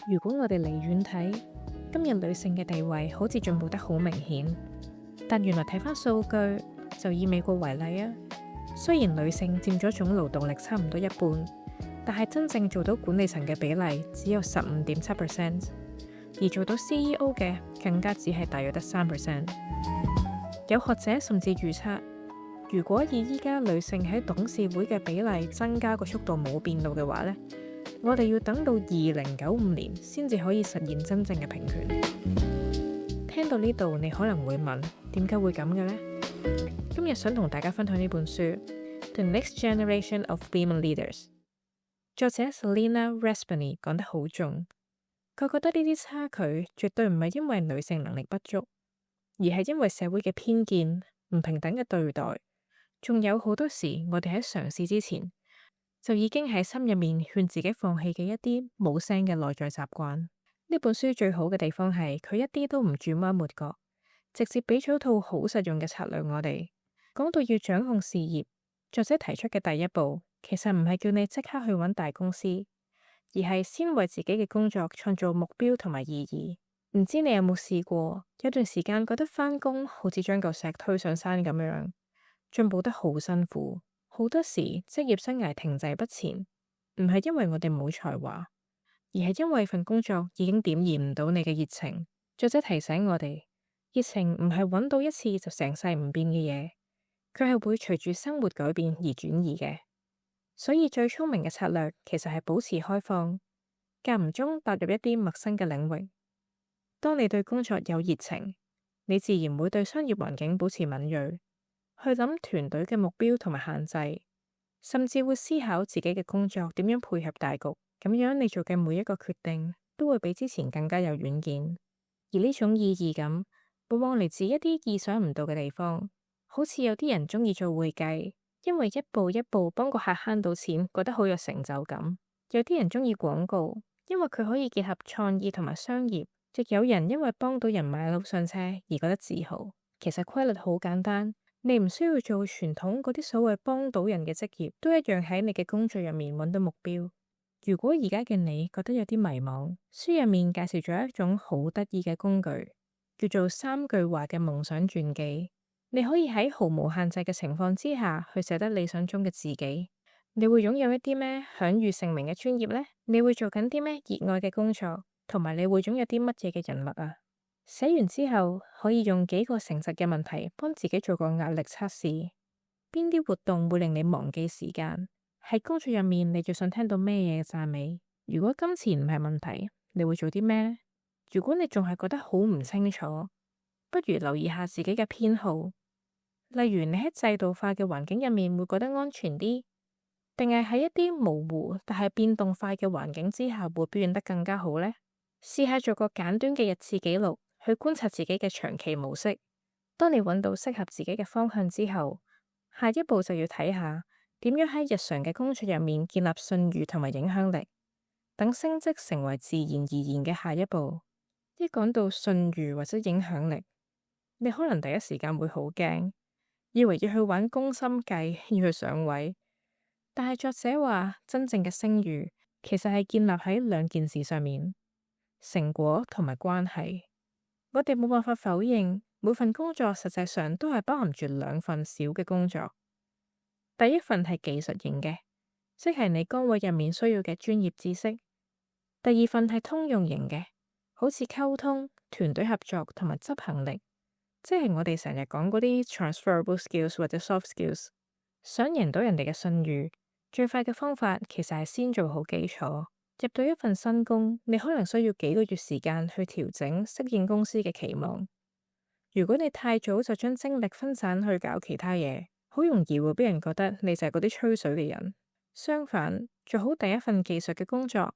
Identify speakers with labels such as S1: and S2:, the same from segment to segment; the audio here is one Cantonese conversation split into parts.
S1: 如果我哋離遠睇，今日女性嘅地位好似進步得好明顯，但原來睇返數據，就以美國為例啊，雖然女性佔咗總勞動力差唔多一半，但係真正做到管理層嘅比例只有15.7%，而做到 CEO 嘅更加只係大約得3%。有學者甚至預測，如果以依家女性喺董事會嘅比例增加個速度冇變到嘅話呢，我哋要等到2095年先至可以實現真正嘅平權。聽到呢度，你可能會問，點解會咁嘅呢？今日想同大家分享呢本書《The Next Generation of Women Leaders》，作者 Selena Rasponi 講得好重。佢覺得呢啲差距絕對唔係因為女性能力不足，而係因為社會嘅偏見、唔平等嘅對待，仲有好多時我哋喺嘗試之前，就已經喺心入面勸自己放棄嘅一啲冇聲嘅內在習慣。呢本書最好嘅地方係佢一啲都唔轉彎抹角，直接俾咗套好實用嘅策略我哋。講到要掌控事業，作者提出嘅第一步，其實唔係叫你即刻去揾大公司，而係先為自己嘅工作創造目標同埋意義。唔知你有冇試過，有段時間覺得返工好似將嚿石推上山咁樣，進步得好辛苦。好多時職業生涯停滯不前，唔係因為我哋冇才華，而係因為份工作已經點燃唔到你嘅熱情。作者提醒我哋，熱情唔係揾到一次就成世唔變嘅嘢，佢係會隨住生活改變而轉移嘅。所以最聰明嘅策略其實係保持開放，間唔中踏入一啲陌生嘅領域。當你對工作有熱情，你自然會對商業環境保持敏銳，去諗團隊嘅目標同埋限制，甚至會思考自己嘅工作點樣配合大局。咁樣你做嘅每一個決定都會比之前更加有遠見。而呢種意義感往往嚟自一啲意想唔到嘅地方，好似有啲人中意做會計，因為一步一步幫個客慳到錢，覺得好有成就感。有啲人中意廣告，因為佢可以結合創意同埋商業。亦有人因為幫到人買樓上車而覺得自豪。其實規律好簡單，你唔需要做傳統嗰啲所謂幫到人嘅職業，都一樣喺你嘅工作入面揾到目標。如果而家嘅你覺得有啲迷茫，書入面介紹咗一種好得意嘅工具，叫做3句話嘅夢想傳記。你可以喺毫無限制嘅情況之下去寫得理想中嘅自己。你會擁有一啲咩享譽盛名嘅專業呢？你會做緊啲咩熱愛嘅工作？同埋你會擁有啲乜嘢嘅人脈啊？寫完之後可以用幾個誠實嘅問題幫自己做個壓力測試。邊啲活動會令你忘記時間？喺工作入面你最想聽到咩嘢嘅讚美？如果金錢唔係問題，你會做啲咩呢？如果你仲係覺得好唔清楚，不如留意下自己嘅偏好。例如你喺制度化嘅環境入面會覺得安全啲，定係喺一啲模糊但係變動快嘅環境之下會表現得更加好呢？試下做個簡短嘅日誌記錄，去觀察自己嘅長期模式。當你揾到適合自己嘅方向之後，下一步就要睇下點樣喺日常嘅工作入面建立信譽同埋影響力，等升職成為自然而然嘅下一步。一講到信譽或者影響力，你可能第一時間會好驚，以為要去玩攻心計，要去上位。但係作者話，真正嘅聲譽其實係建立喺2件事上面。成果同埋關係，我哋冇辦法否認，每份工作實際上都係包含住2份小嘅工作。第一份係技術型嘅，即係你崗位入面需要嘅專業知識；第二份係通用型嘅，好似溝通、團隊合作同埋執行力，即係我哋成日講嗰啲 transferable skills 或者 soft skills。想贏到人哋嘅信譽，最快嘅方法其實係先做好基礎。入到一份新工，你可能需要幾個月時間去調整適應公司嘅期望。如果你太早就將精力分散去搞其他嘢，好容易會俾人覺得你就係嗰啲吹水嘅人。相反，做好第一份技術嘅工作，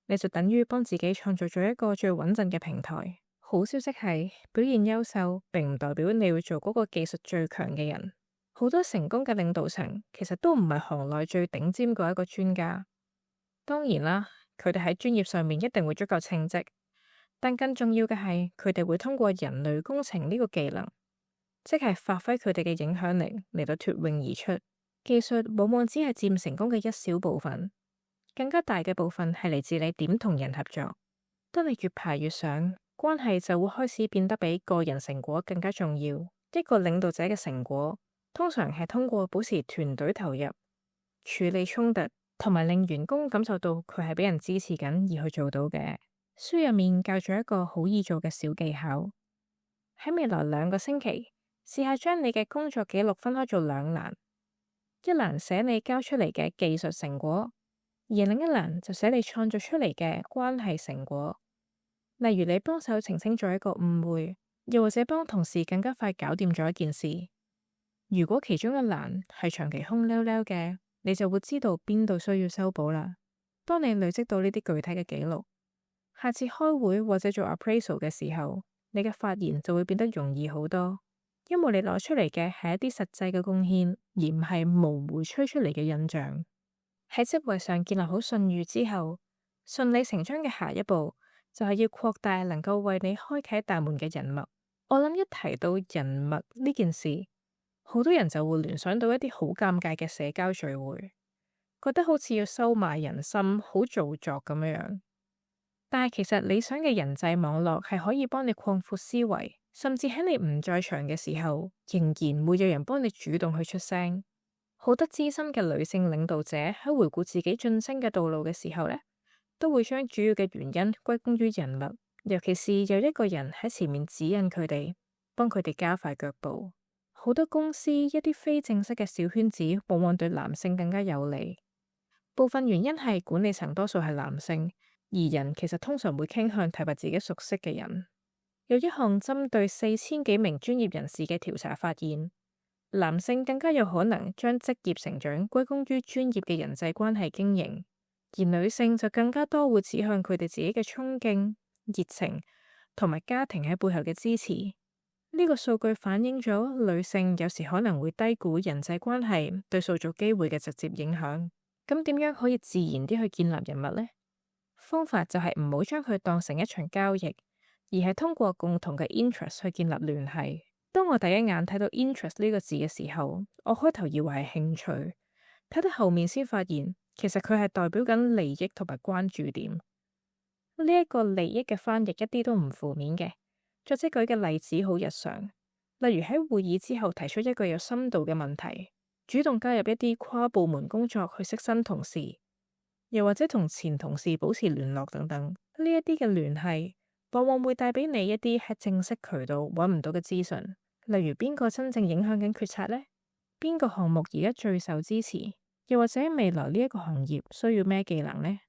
S1: 你就等於幫自己創造咗一個最穩陣嘅平台。好消息係，表現優秀並唔代表你會做嗰個技術最強嘅人。好多成功嘅領導層其實都唔係行內最頂尖嗰一個專家。當然啦，佢哋喺專業上面一定會足夠稱職，但更重要嘅係佢哋會通過人類工程呢個技能，即係發揮佢哋嘅影響力嚟到脫穎而出。技術往往只係佔成功嘅一小部分，更加大嘅部分係嚟自你點同人合作。當你越爬越上，關係就會開始變得比個人成果更加重要。一個領導者嘅成果，通常係通過保持團隊投入、處理衝突，同埋令員工感受到佢係俾人支持緊而去做到嘅。書入面教咗一個好易做嘅小技巧，喺未來2個星期，試下將你嘅工作記錄分開做2欄，一欄寫你交出嚟嘅技術成果，而另一欄就寫你創造出嚟嘅關係成果。例如你幫手澄清咗一個誤會，又或者幫同事更加快搞掂咗一件事。如果其中一欄係長期空溜溜嘅，你就會知道邊度需要修補啦。當你累積到呢啲具體嘅記錄，下次開會或者做 appraisal 嘅時候，你嘅發言就會變得容易好多，因為你攞出嚟嘅係一啲實際嘅貢獻，而唔係模糊吹出嚟嘅印象。喺職位上建立好信譽之後，順理成章嘅下一步就係要擴大能夠為你開啟大門嘅人脈。我諗一提到人脈呢件事，好多人就會聯想到一啲好尷尬嘅社交聚會，覺得好似要收買人心，好做作咁樣。但係其實理想嘅人際網絡係可以幫你擴闊思維，甚至喺你唔在場嘅時候，仍然會有人幫你主動去出聲。好多資深嘅女性領導者喺回顧自己晉升嘅道路嘅時候呢，都會將主要嘅原因歸功於人脈，尤其是有一個人喺前面指引佢哋，幫佢哋加快腳步。好多公司一啲非正式嘅小圈子，往往對男性更加有利。部分原因係管理層多數係男性，而人其實通常會傾向提拔自己熟悉嘅人。有一項針對4000幾名專業人士嘅調查發現，男性更加有可能將職業成長歸功於專業嘅人際關係經營，而女性就更加多會指向佢哋自己嘅衝勁、熱情同埋家庭喺背後嘅支持。呢個數據反映咗女性有時可能會低估人際關係對塑造機會嘅直接影響。咁點樣可以自然啲去建立人脈呢？方法就係唔好將佢當成一場交易，而係通過共同嘅 interest 去建立聯繫。當我第一眼睇到 interest 呢個字嘅時候，我開頭以為係興趣，睇到後面先發現，其實佢係代表緊利益同埋關注點。呢一個利益嘅翻譯一啲都唔負面嘅。作者舉嘅例子好日常，例如喺會議之後提出一個有深度嘅問題，主動加入一啲跨部門工作去識新同事，又或者同前同事保持聯絡等等。呢一啲嘅聯繫往往會帶俾你一啲喺正式渠道揾唔到嘅資訊，例如邊個真正影響緊決策呢？邊個項目而家最受支持？又或者未來呢一個行業需要咩技能呢？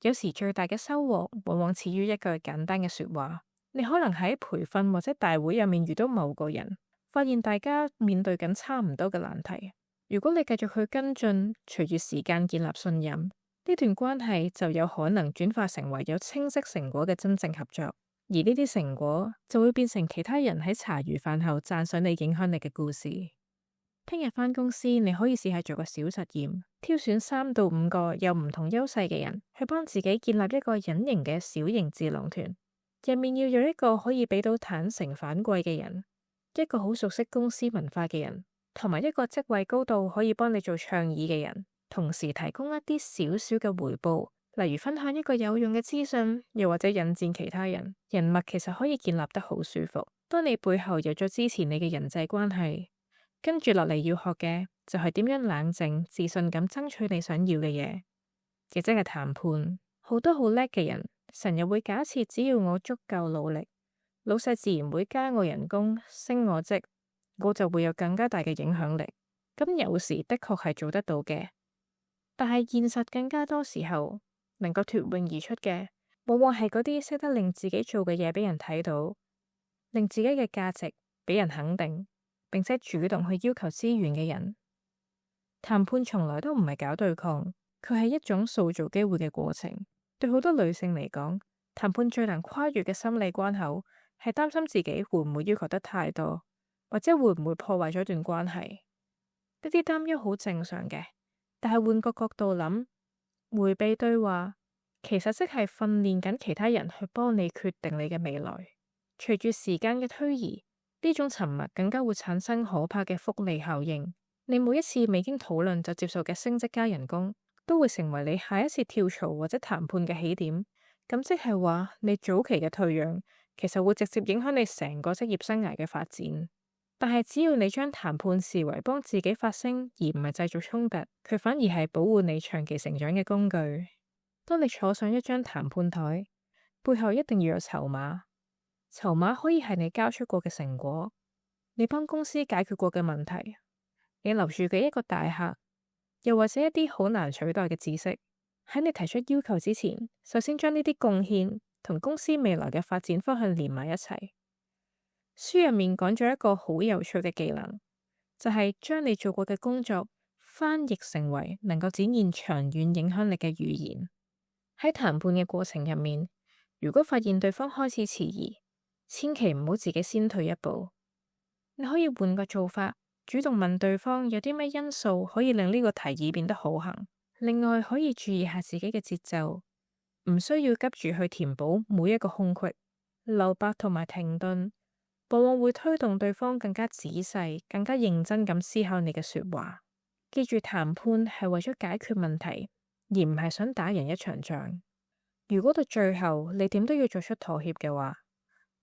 S1: 有時最大嘅收穫往往始於一句簡單嘅說話。你可能喺培訓或者大會入面遇到某個人，發現大家面對緊差唔多嘅難題。如果你繼續去跟進，隨住時間建立信任，呢段關係就有可能轉化成為有清晰成果嘅真正合作。而呢啲成果就會變成其他人喺茶餘飯後讚賞你影響力嘅故事。聽日返公司，你可以試下做個小實驗，挑選3到5個有唔同優勢嘅人，去幫自己建立一個隱形嘅小型智囊團。入面要有一個可以俾到坦誠反饋嘅人，一個好熟悉公司文化嘅人，同埋一個職位高度可以幫你做倡議嘅人，同時提供一啲少少嘅回報，例如分享一個有用嘅資訊，又或者引薦其他人。人脈其實可以建立得好舒服。當你背後有咗支持你嘅人際關係，跟住落嚟要學嘅就係點樣冷靜自信咁爭取你想要嘅嘢，亦即係談判。好多好叻嘅人成日會假設，只要我足夠努力，老細自然會加我人工、升我職，我就會有更加大嘅影響力。咁有時的確係做得到嘅，但係現實更加多時候能夠脫穎而出嘅，往往係嗰啲識得令自己做嘅嘢俾人睇到，令自己嘅價值俾人肯定，並且主動去要求資源嘅人。談判從來都唔係搞對抗，佢係一種塑造機會嘅過程。對好多女性嚟講，談判最難跨越嘅心理關口係擔心自己會唔會要求得太多，或者會唔會破壞咗段關係。呢啲擔憂好正常嘅，但係換個角度諗，迴避對話其實即係訓練緊其他人去幫你決定你嘅未來。隨住時間嘅推移，呢種沉默更加會產生可怕嘅複利效應。你每一次未經討論就接受嘅升職加人工，都會成為你下一次跳槽或者談判嘅起點，咁即係話你早期嘅退讓，其實會直接影響你成個職業生涯嘅發展。但係只要你將談判視為幫自己發聲，而唔係製造衝突，佢反而係保護你長期成長嘅工具。當你坐上一張談判台，背後一定要有籌碼。籌碼可以係你交出過嘅成果，你幫公司解決過嘅問題，你留住嘅一個大客，又或者一啲好難取代嘅知識。喺你提出要求之前，首先將呢啲貢獻同公司未來嘅發展方向連埋一齊。書入面講咗一個好有趣嘅技能，就係將你做過嘅工作翻譯成為能夠展現長遠影響力嘅語言。喺談判嘅過程入面，如果發現對方開始遲疑，千祈唔好自己先退一步。你可以換個做法，主動問對方有啲咩因素可以令呢個提議變得可行。另外，可以注意下自己嘅節奏，唔需要急住去填補每一個空隙。留白同埋停頓往往會推動對方更加仔細、更加認真咁思考你嘅說話。記住，談判係為咗解決問題，而唔係想打贏一場仗。如果到最後你點都要做出妥協嘅話，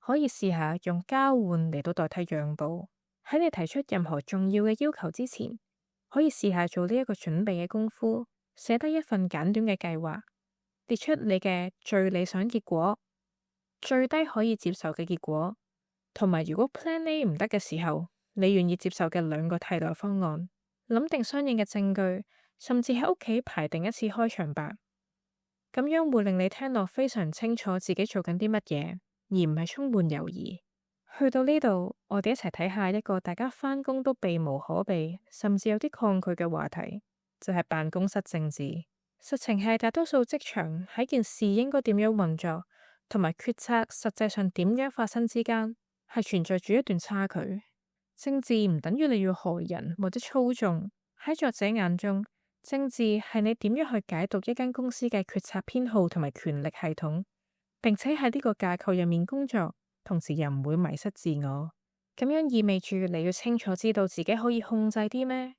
S1: 可以試下用交換嚟到代替讓步。喺你提出任何重要嘅要求之前，可以試下做呢一個準備嘅功夫，寫低一份簡短嘅計劃，列出你嘅最理想結果、最低可以接受嘅結果，同埋如果 Plan A 唔得嘅時候，你願意接受嘅兩個替代方案。諗定相應嘅證據，甚至喺屋企排定一次開場白，咁樣會令你聽落非常清楚自己做緊啲乜嘢，而唔係充滿猶豫。去到呢度，我哋一齊睇下一個大家返工都避無可避，甚至有啲抗拒嘅話題，就係辦公室政治。實情係大多數職場喺件事應該點樣運作，同埋決策實際上點樣發生之間，係存在住一段差距。政治唔等於你要害人或者操縱。喺作者眼中，政治係你點樣去解讀一間公司嘅決策偏好同埋權力系統，並且喺呢個架構入面工作，同時又唔會迷失自我。咁樣意味住你要清楚知道自己可以控制啲咩，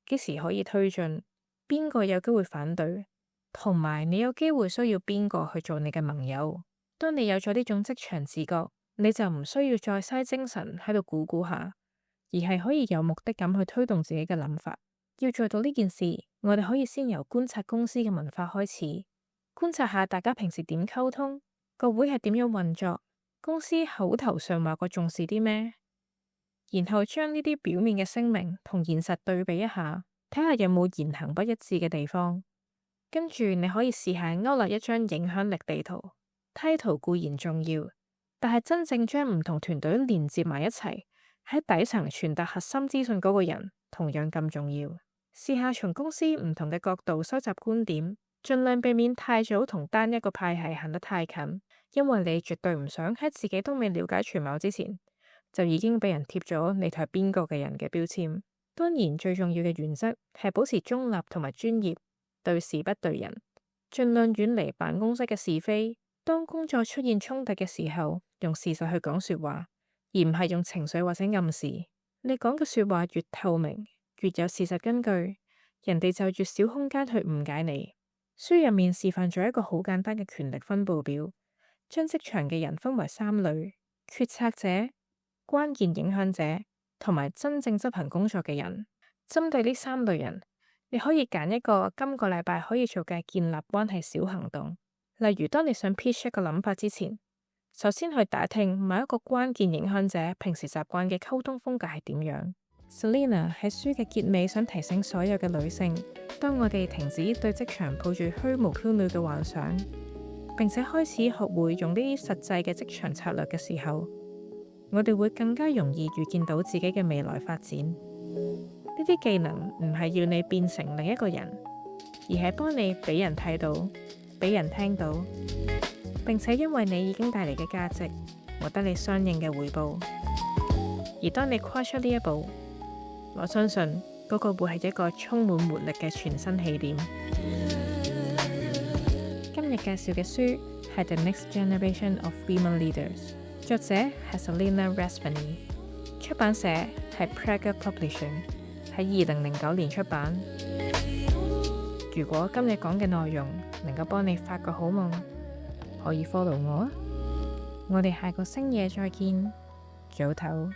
S1: 幾時可以推進，邊個有機會反對，同埋你有機會需要邊個去做你嘅盟友。當你有咗呢種職場自覺，你就唔需要再嘥精神喺度估估下，而係可以有目的咁去推動自己嘅諗法。要做到呢件事，我哋可以先由觀察公司嘅文化開始，觀察下大家平時點溝通，個會係點樣運作，公司口頭上話過重視啲咩，然後將呢啲表面嘅聲明同現實對比一下，睇下有冇言行不一致嘅地方。跟住你可以試下勾勒一張影響力地圖。title 固然重要，但係真正將唔同團隊連接埋一齊，喺底層傳達核心資訊嗰個人同樣咁重要。試下從公司唔同嘅角度收集觀點，盡量避免太早同單一個派系行得太近，因為你絕對唔想喺自己都未了解全貌之前，就已經俾人貼咗你係邊個嘅人嘅標籤。當然，最重要嘅原則係保持中立同埋專業，對事不對人，盡量遠離辦公室嘅是非。當工作出現衝突嘅時候，用事實去講說話，而唔係用情緒或者暗示。你講嘅說話越透明，越有事實根據，人哋就越少空間去誤解你。書入面示範咗一個好簡單嘅權力分佈表，將職場嘅人分為3類：決策者、關鍵影響者同埋真正執行工作嘅人。針對呢3類人，你可以揀一個今個禮拜可以做嘅建立關係小行動。例如，當你想 pitch 一個諗法之前，首先去打聽某一個關鍵影響者平時習慣嘅溝通風格係點樣。Selena 喺書嘅結尾想提醒所有嘅女性，當我哋停止對職場抱住虛無縹緲嘅幻想，並且開始學會用呢啲實際嘅職場策略嘅時候，我哋會更加容易預見到自己嘅未來發展。呢啲技能唔係要你變成另一個人，而係幫你俾人睇到，俾人聽到，並且因為你已經帶嚟嘅價值，獲得你相應嘅回報。而當你跨出呢一步，我相信嗰個會係一個充滿活力嘅全新起點。今日介紹嘅書係《The Next Generation of Women Leaders》，作者係 Selena Razvani， 出版社係 Prager Publishing， 喺2009年出版。如果今日講嘅內容能夠幫你發個好夢，可以 follow 我啊！我哋下個星夜再見，早唞。